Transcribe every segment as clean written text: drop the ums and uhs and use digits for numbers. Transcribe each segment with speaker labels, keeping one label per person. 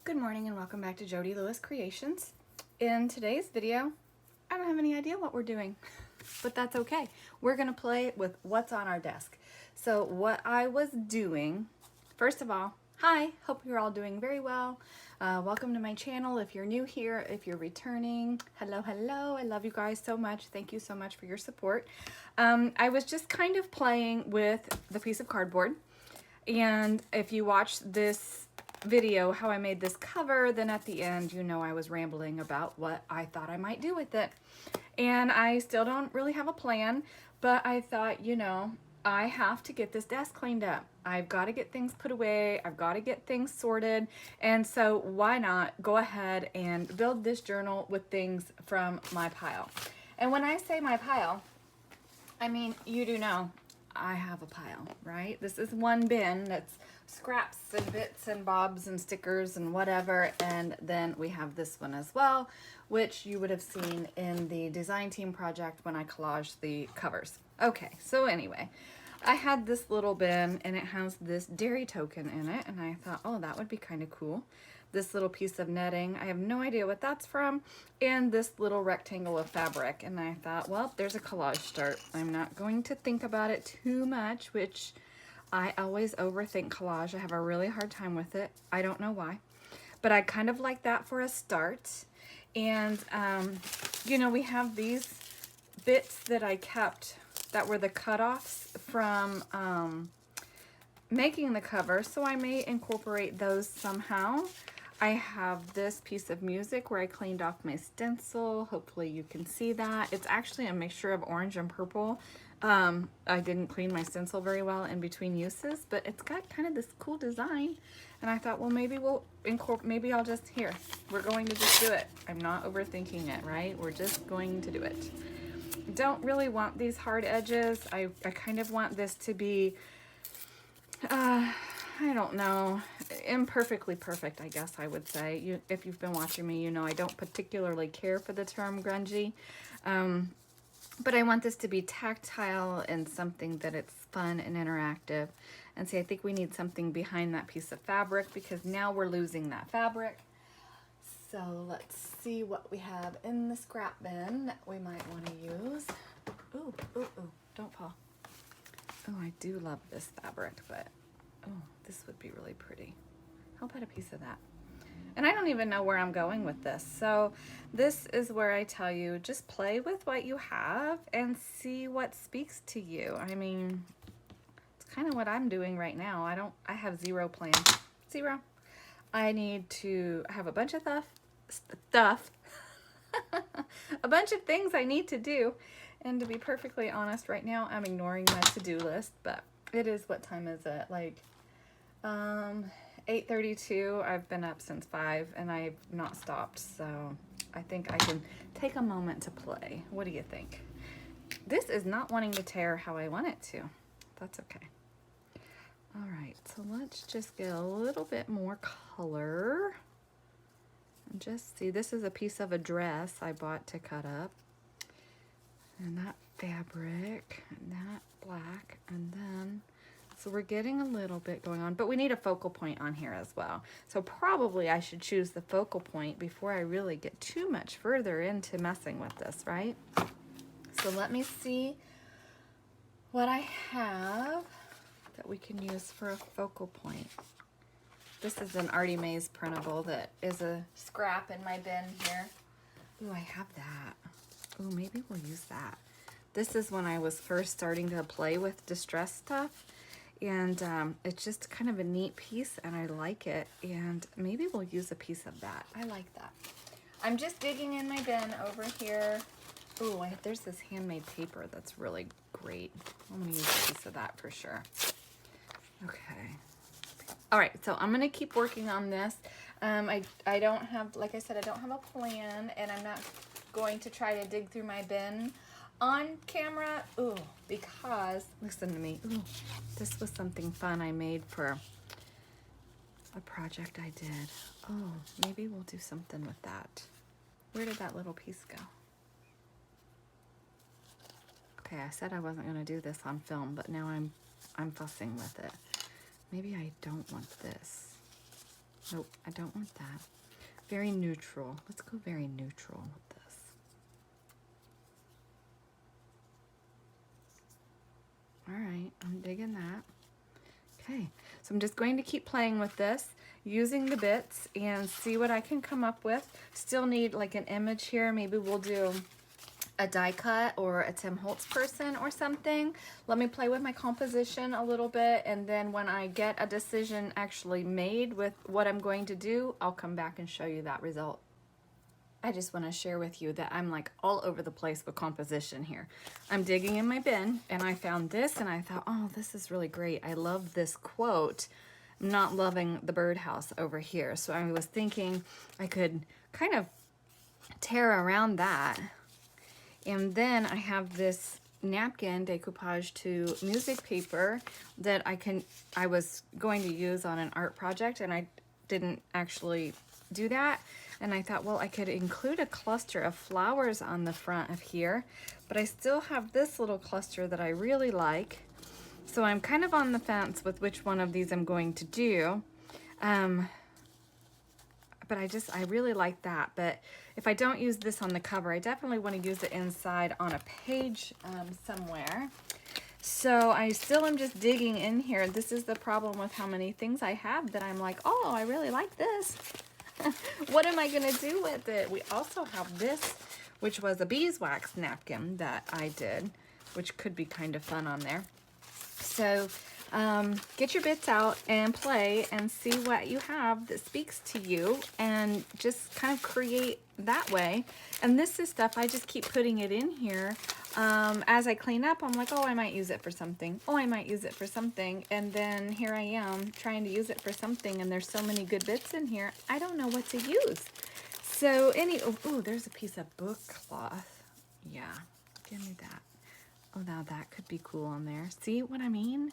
Speaker 1: Good morning and welcome back to Jody Lewis Creations. In today's video, I don't have any idea what we're doing, but that's okay. We're gonna play with what's on our desk. So what I was doing, first of all, hi, hope you're all doing very well. Welcome to my channel. If you're new here, if you're returning, hello, hello. I love you guys so much. Thank you so much for your support. I was just kind of playing with the piece of cardboard. And if you watch this video, how I made this cover, then at the end, you know I was rambling about what I thought I might do with it. And I still don't really have a plan, but I thought, you know, I have to get this desk cleaned up. I've got to get things put away. I've got to get things sorted. And so why not go ahead and build this journal with things from my pile. And when I say my pile, I mean, you do know I have a pile, right? This is one bin that's scraps and bits and bobs and stickers and whatever. And then we have this one as well, which you would have seen in the design team project when I collaged the covers. Okay, so anyway, I had this little bin and it has this dairy token in it. And I thought, oh, that would be kind of cool. This little piece of netting, I have no idea what that's from, and this little rectangle of fabric. And I thought, well, there's a collage start. I'm not going to think about it too much, which I always overthink collage. I have a really hard time with it. I don't know why, but I kind of like that for a start. And, you know, we have these bits that I kept that were the cutoffs from making the cover, so I may incorporate those somehow. I have this piece of music where I cleaned off my stencil. Hopefully you can see that. It's actually a mixture of orange and purple. I didn't clean my stencil very well in between uses, but it's got kind of this cool design. And I thought, well, maybe we'll incorporate, maybe I'll just, here, we're going to just do it. I'm not overthinking it, right? We're just going to do it. Don't really want these hard edges. I kind of want this to be, I don't know, imperfectly perfect, I guess I would say. If you've been watching me, you know I don't particularly care for the term grungy. But I want this to be tactile and something that it's fun and interactive. And see, I think we need something behind that piece of fabric because now we're losing that fabric. So let's see what we have in the scrap bin that we might want to use. Ooh, ooh, ooh, don't fall. Oh, I do love this fabric, but oh, this would be really pretty. How about a piece of that? And I don't even know where I'm going with this. So this is where I tell you, just play with what you have and see what speaks to you. I mean, it's kind of what I'm doing right now. I have zero plan. Zero. I need to have a bunch of stuff, a bunch of things I need to do. And to be perfectly honest, right now I'm ignoring my to-do list, but it is, what time is it? Like 8:32. I've been up since 5 and I've not stopped. So I think I can take a moment to play. What do you think? This is not wanting to tear how I want it to. That's okay. All right, so let's just get a little bit more color. And just see, this is a piece of a dress I bought to cut up. And that fabric, and that black, and then, so we're getting a little bit going on, but we need a focal point on here as well. So probably I should choose the focal point before I really get too much further into messing with this, right? So let me see what I have that we can use for a focal point. This is an Artie Mays printable that is a scrap in my bin here. Ooh, I have that. Ooh, maybe we'll use that. This is when I was first starting to play with distress stuff. And it's just kind of a neat piece and I like it. And maybe we'll use a piece of that. I like that. I'm just digging in my bin over here. Ooh, there's this handmade paper that's really great. I'm gonna use a piece of that for sure. Okay. All right, so I'm gonna keep working on this. I don't have, like I said, I don't have a plan and I'm not going to try to dig through my bin on camera. Ooh, because, listen to me. Ooh, this was something fun I made for a project I did. Oh, maybe we'll do something with that. Where did that little piece go? Okay, I said I wasn't gonna do this on film, but now I'm fussing with it. Maybe I don't want this. Nope, I don't want that. Very neutral. Let's go very neutral with this. All right, I'm digging that. Okay, so I'm just going to keep playing with this, using the bits, and see what I can come up with. Still need like an image here. Maybe we'll do a die cut or a Tim Holtz person or something. Let me play with my composition a little bit, and then when I get a decision actually made with what I'm going to do, I'll come back and show you that result. I just want to share with you that I'm like all over the place with composition here. I'm digging in my bin and I found this and I thought, oh, this is really great. I love this quote. I'm not loving the birdhouse over here. So I was thinking I could kind of tear around that. And then I have this napkin decoupage to music paper that I was going to use on an art project, and I didn't actually do that. And I thought, well, I could include a cluster of flowers on the front of here, but I still have this little cluster that I really like. So I'm kind of on the fence with which one of these I'm going to do. But I really like that. But if I don't use this on the cover, I definitely want to use it inside on a page somewhere. So I still am just digging in here. This is the problem with how many things I have that I'm like, oh, I really like this. What am I going to do with it? We also have this, which was a beeswax napkin that I did, which could be kind of fun on there. So get your bits out and play and see what you have that speaks to you, and just kind of create that way. And this is stuff I just keep putting it in here. As I clean up, I'm like, oh, I might use it for something. Oh, I might use it for something. And then here I am trying to use it for something, and there's so many good bits in here, I don't know what to use. So oh, there's a piece of book cloth. Yeah, give me that. Oh, now that could be cool on there. See what I mean?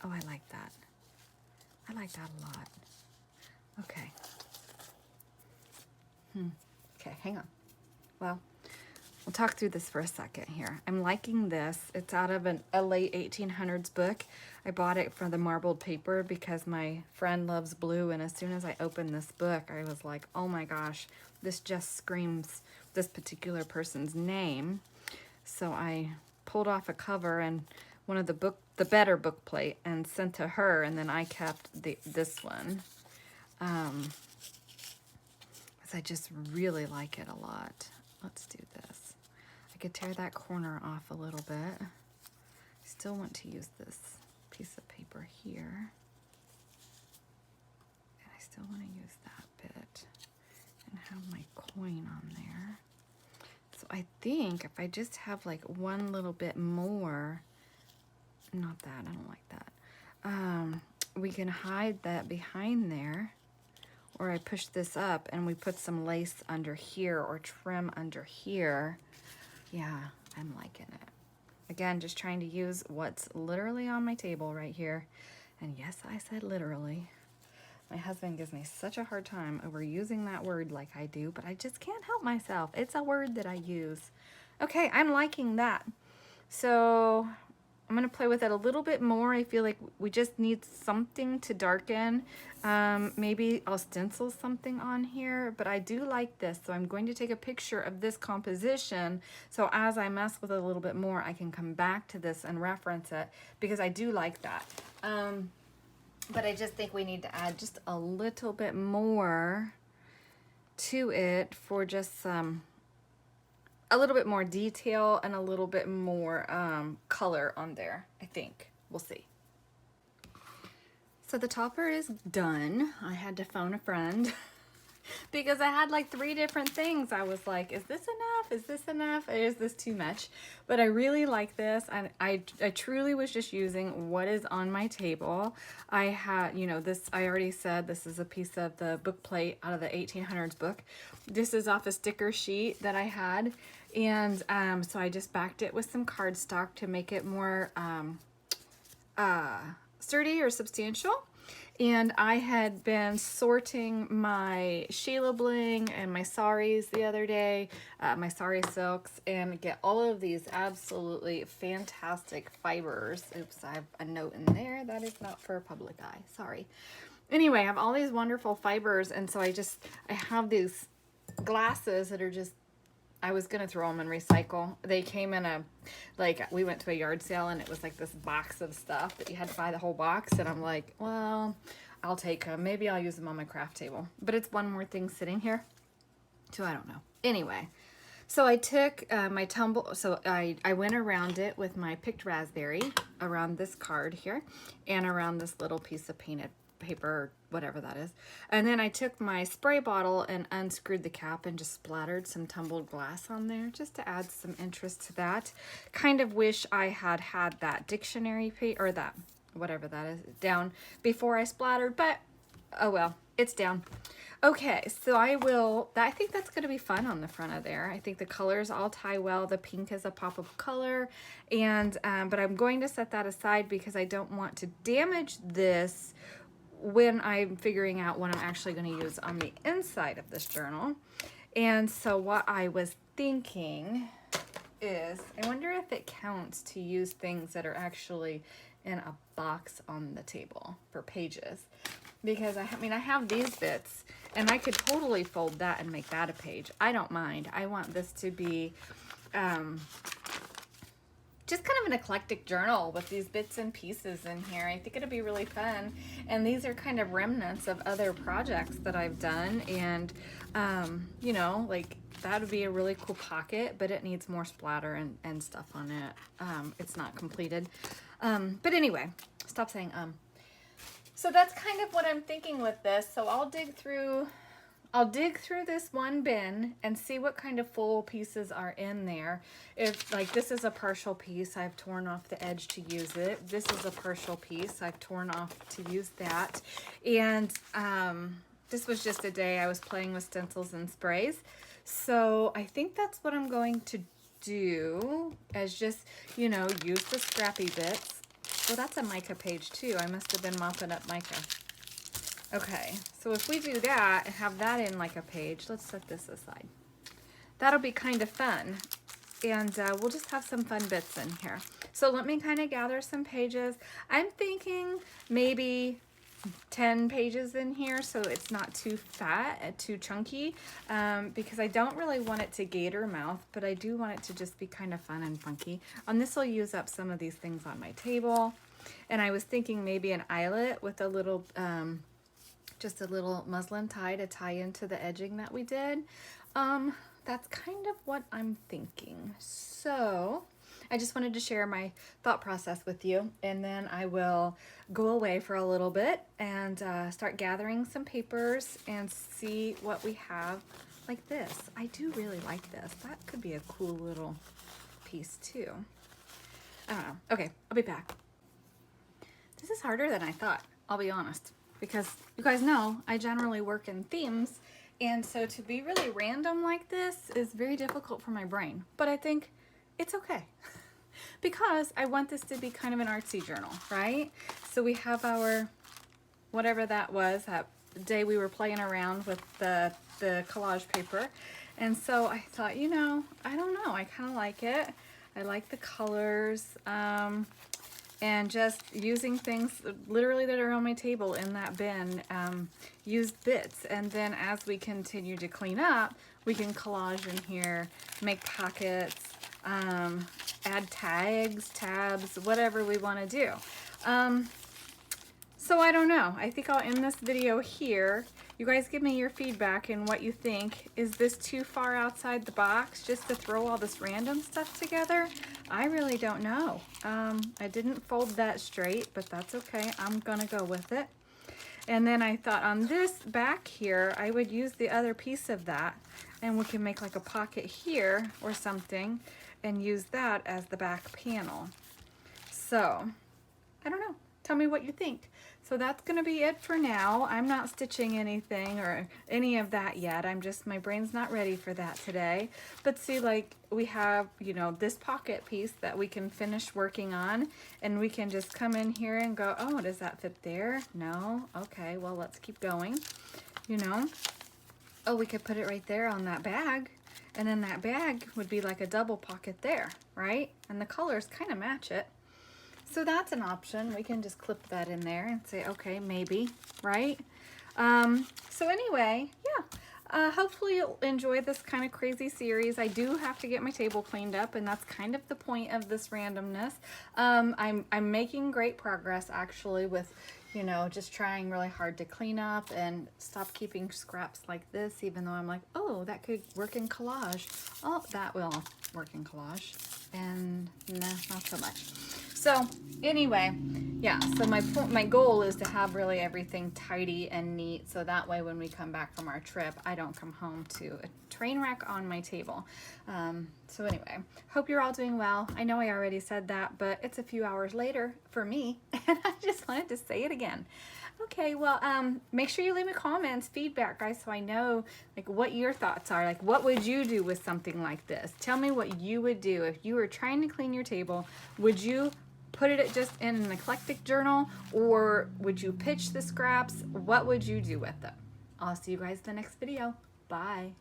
Speaker 1: Oh, I like that. I like that a lot. Okay. Okay, hang on. Well, we'll talk through this for a second here. I'm liking this. It's out of a late 1800s book. I bought it for the marbled paper because my friend loves blue, and as soon as I opened this book, I was like, oh my gosh, this just screams this particular person's name. So I pulled off a cover and one of the better book plate and sent to her, and then I kept this one. Because I just really like it a lot. Let's do this. I could tear that corner off a little bit. I still want to use this piece of paper here. And I still want to use that bit and have my coin on there. So I think if I just have like one little bit more, not that, I don't like that. We can hide that behind there, or I push this up and we put some lace under here or trim under here. Yeah, I'm liking it. Again, just trying to use what's literally on my table right here. And yes, I said literally. My husband gives me such a hard time over using that word like I do, but I just can't help myself. It's a word that I use. Okay, I'm liking that. So I'm going to play with it a little bit more. I feel like we just need something to darken. Maybe I'll stencil something on here, but I do like this. So I'm going to take a picture of this composition. So as I mess with it a little bit more, I can come back to this and reference it, because I do like that. But I just think we need to add just a little bit more to it for just a little bit more detail and a little bit more color on there, I think. We'll see. So the topper is done. I had to phone a friend because I had like 3 different things. I was like, is this enough? Is this enough? Or is this too much? But I really like this. And I truly was just using what is on my table. I had, you know, this, I already said this is a piece of the book plate out of the 1800s book. This is off a sticker sheet that I had. And so I just backed it with some cardstock to make it more sturdy or substantial. And I had been sorting my Sheila Bling and my saris the other day, my sari silks, and get all of these absolutely fantastic fibers. Oops, I have a note in there. That is not for public eye. Sorry. Anyway, I have all these wonderful fibers, and so I have these glasses that are just, I was gonna throw them in recycle. They came in a, like, we went to a yard sale and it was like this box of stuff that you had to buy the whole box, and I'm like, well, I'll take them. Maybe I'll use them on my craft table. But it's one more thing sitting here, so I don't know. Anyway, so I took my tumble, so I went around it with my picked raspberry around this card here and around this little piece of painted paper, whatever that is. And then I took my spray bottle and unscrewed the cap and just splattered some tumbled glass on there just to add some interest to that. Kind of wish I had had that dictionary page, or that, whatever that is, down before I splattered, but oh well, it's down. Okay, so I think that's going to be fun on the front of there. I think the colors all tie well. The pink is a pop of color, and but I'm going to set that aside because I don't want to damage this when I'm figuring out what I'm actually going to use on the inside of this journal. And so what I was thinking is, I wonder if it counts to use things that are actually in a box on the table for pages. Because I have these bits, and I could totally fold that and make that a page. I don't mind. I want this to be just kind of an eclectic journal with these bits and pieces in here. I think it'll be really fun. And these are kind of remnants of other projects that I've done. And, you know, like that would be a really cool pocket, but it needs more splatter and stuff on it. It's not completed. But anyway, stop saying So that's kind of what I'm thinking with this. So I'll dig through this one bin and see what kind of full pieces are in there. If, like, this is a partial piece, I've torn off the edge to use it. This is a partial piece, I've torn off to use that. And this was just a day I was playing with stencils and sprays. So I think that's what I'm going to do, as just, you know, use the scrappy bits. Well, that's a mica page too. I must have been mopping up mica. Okay, so if we do that and have that in like a page, let's set this aside. That'll be kind of fun. And we'll just have some fun bits in here. So let me kind of gather some pages. I'm thinking maybe 10 pages in here, so it's not too fat, too chunky, because I don't really want it to gator mouth, but I do want it to just be kind of fun and funky. And this will use up some of these things on my table. And I was thinking maybe an eyelet with a little, just a little muslin tie to tie into the edging that we did. That's kind of what I'm thinking. So I just wanted to share my thought process with you, and then I will go away for a little bit and start gathering some papers and see what we have like this. I do really like this. That could be a cool little piece too. I don't know. Okay, I'll be back. This is harder than I thought, I'll be honest, because you guys know I generally work in themes, and so to be really random like this is very difficult for my brain, but I think it's okay. Because I want this to be kind of an artsy journal, right? So we have our, whatever that was, that day we were playing around with the collage paper. And so I thought, you know, I don't know, I kind of like it. I like the colors, and just using things literally that are on my table in that bin, used bits. And then as we continue to clean up, we can collage in here, make pockets, add tags, tabs, whatever we want to do. So I don't know. I think I'll end this video here. You guys give me your feedback and what you think. Is this too far outside the box just to throw all this random stuff together? I really don't know. I didn't fold that straight, but that's okay. I'm gonna go with it. And then I thought on this back here, I would use the other piece of that, and we can make like a pocket here or something and use that as the back panel. So, I don't know. Tell me what you think. So that's going to be it for now. I'm not stitching anything or any of that yet. my brain's not ready for that today. But see, like, we have, you know, this pocket piece that we can finish working on, and we can just come in here and go, oh, does that fit there? No? Okay, well, let's keep going, you know. Oh, we could put it right there on that bag. And then that bag would be like a double pocket there, right? And the colors kind of match it. So that's an option. We can just clip that in there and say, okay, maybe, right? So anyway, yeah, hopefully you'll enjoy this kind of crazy series. I do have to get my table cleaned up, and that's kind of the point of this randomness. I'm making great progress actually with, you know, just trying really hard to clean up and stop keeping scraps like this, even though I'm like, oh, that could work in collage. Oh, that will work in collage. And nah, not so much. So anyway, yeah, so my goal is to have really everything tidy and neat, so that way when we come back from our trip, I don't come home to a train wreck on my table. So anyway, hope you're all doing well. I know I already said that, but it's a few hours later for me, and I just wanted to say it again. Okay, well, make sure you leave me comments, feedback, guys, so I know like what your thoughts are. Like, what would you do with something like this? Tell me what you would do if you were trying to clean your table. Would you put it just in an eclectic journal, or would you pitch the scraps? What would you do with them? I'll see you guys in the next video. Bye.